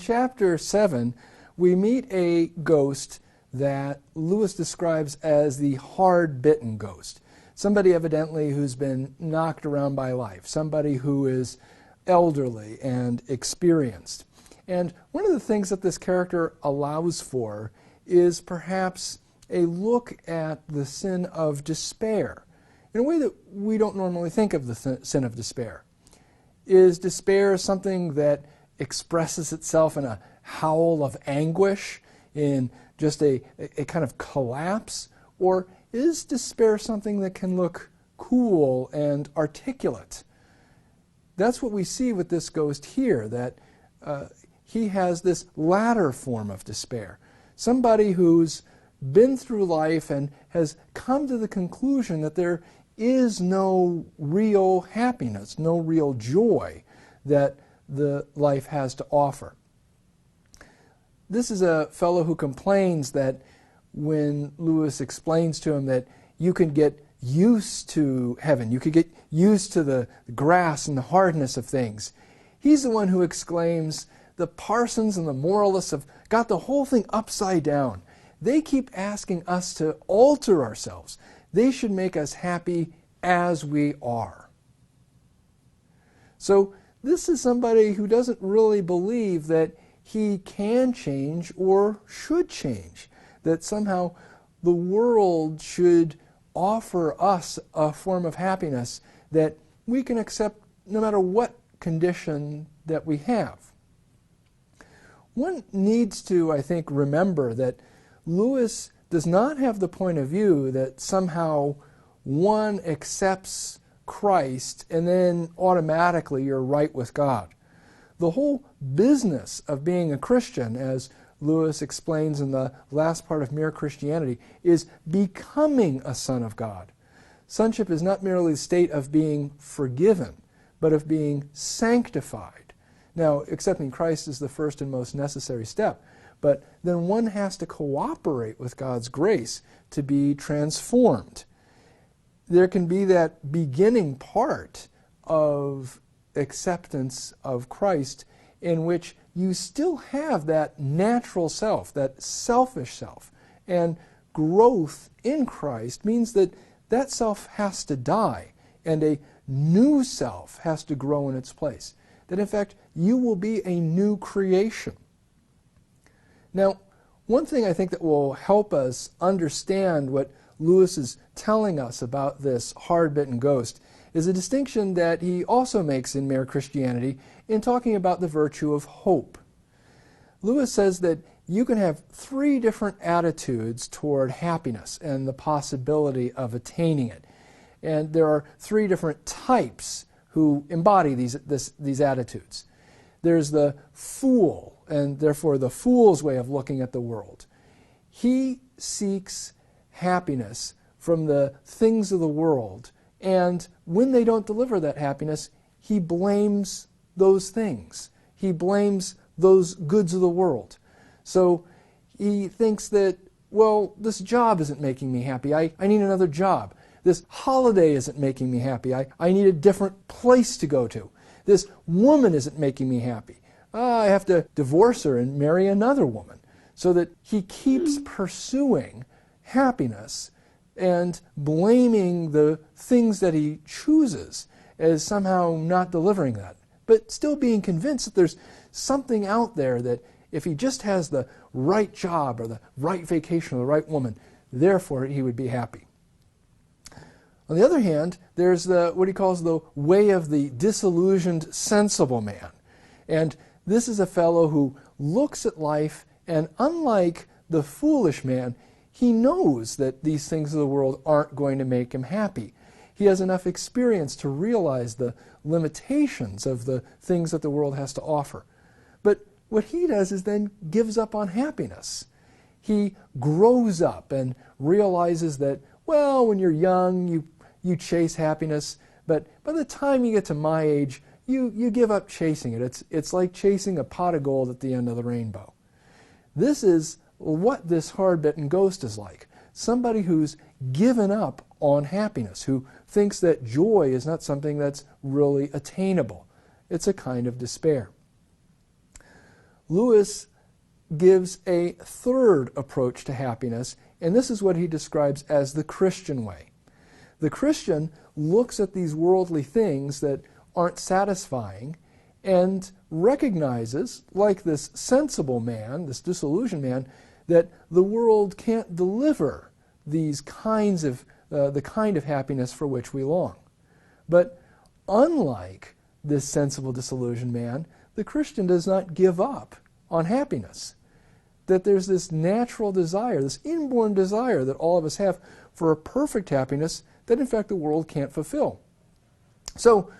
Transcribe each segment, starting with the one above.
chapter 7, we meet a ghost that Lewis describes as the hard-bitten ghost. Somebody evidently who's been knocked around by life, somebody who is elderly and experienced. And one of the things that this character allows for is perhaps a look at the sin of despair in a way that we don't normally think of the sin of despair. Is despair something that expresses itself in a howl of anguish, in just a kind of collapse? Or is despair something that can look cool and articulate? That's what we see with this ghost here, that he has this latter form of despair. Somebody who's been through life and has come to the conclusion that there is no real happiness, no real joy that the life has to offer. This is a fellow who complains that when Lewis explains to him that you can get used to heaven, you could get used to the grass and the hardness of things, he's the one who exclaims, the parsons and the moralists have got the whole thing upside down. They keep asking us to alter ourselves. They should make us happy as we are. So this is somebody who doesn't really believe that he can change or should change, that somehow the world should offer us a form of happiness that we can accept no matter what condition that we have. One needs to, I think, remember that Lewis does not have the point of view that somehow one accepts Christ and then automatically you're right with God. The whole business of being a Christian, as Lewis explains in the last part of Mere Christianity, is becoming a son of God. Sonship is not merely the state of being forgiven, but of being sanctified. Now, accepting Christ is the first and most necessary step, but then one has to cooperate with God's grace to be transformed. There can be that beginning part of acceptance of Christ in which you still have that natural self, that selfish self, and growth in Christ means that that self has to die and a new self has to grow in its place. That in fact you will be a new creation. Now, one thing I think that will help us understand what Lewis is telling us about this hard-bitten ghost is a distinction that he also makes in Mere Christianity in talking about the virtue of hope. Lewis says that you can have three different attitudes toward happiness and the possibility of attaining it. And there are three different types who embody these attitudes. There's the fool, and therefore the fool's way of looking at the world. He seeks happiness from the things of the world, and when they don't deliver that happiness, he blames those things. He blames those goods of the world. So he thinks that, well, this job isn't making me happy. I need another job. This holiday isn't making me happy. I need a different place to go to. This woman isn't making me happy. I have to divorce her and marry another woman. So that he keeps pursuing happiness and blaming the things that he chooses as somehow not delivering that, but still being convinced that there's something out there that if he just has the right job or the right vacation or the right woman, therefore he would be happy. On the other hand, there's what he calls the way of the disillusioned sensible man. And this is a fellow who looks at life and, unlike the foolish man, he knows that these things of the world aren't going to make him happy. He has enough experience to realize the limitations of the things that the world has to offer. But what he does is then gives up on happiness. He grows up and realizes that, well, when you're young, you chase happiness, but by the time you get to my age, you give up chasing it. It's like chasing a pot of gold at the end of the rainbow. This is what this hard-bitten ghost is like. Somebody who's given up on happiness, who thinks that joy is not something that's really attainable. It's a kind of despair. Lewis gives a third approach to happiness, and this is what he describes as the Christian way. The Christian looks at these worldly things that aren't satisfying and recognizes, like this sensible man, this disillusioned man, that the world can't deliver these kinds of the kind of happiness for which we long. But unlike this sensible disillusioned man, the Christian does not give up on happiness. That there's this natural desire, this inborn desire that all of us have for a perfect happiness that in fact the world can't fulfill. So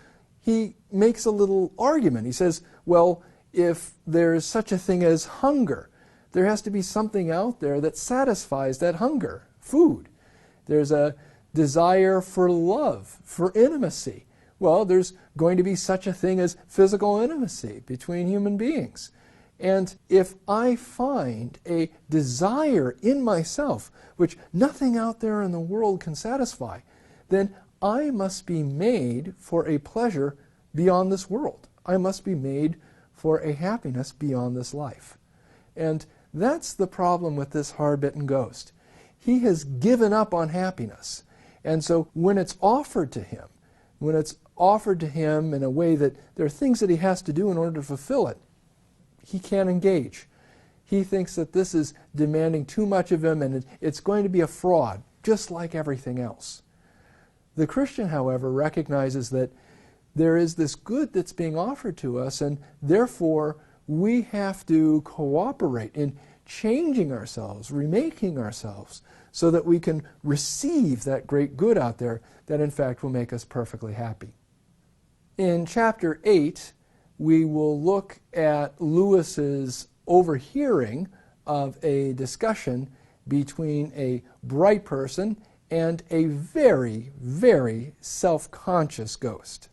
he makes a little argument. He says, well, if there's such a thing as hunger, there has to be something out there that satisfies that hunger, food. There's a desire for love, for intimacy. Well, there's going to be such a thing as physical intimacy between human beings. And if I find a desire in myself which nothing out there in the world can satisfy, then I must be made for a pleasure beyond this world. I must be made for a happiness beyond this life. And that's the problem with this hard-bitten ghost. He has given up on happiness. And so when it's offered to him, in a way that there are things that he has to do in order to fulfill it, he can't engage. He thinks that this is demanding too much of him and it's going to be a fraud, just like everything else. The Christian, however, recognizes that there is this good that's being offered to us, and therefore we have to cooperate in changing ourselves, remaking ourselves, so that we can receive that great good out there that in fact will make us perfectly happy. In chapter 8, we will look at Lewis's overhearing of a discussion between a bright person and a very, very self-conscious ghost.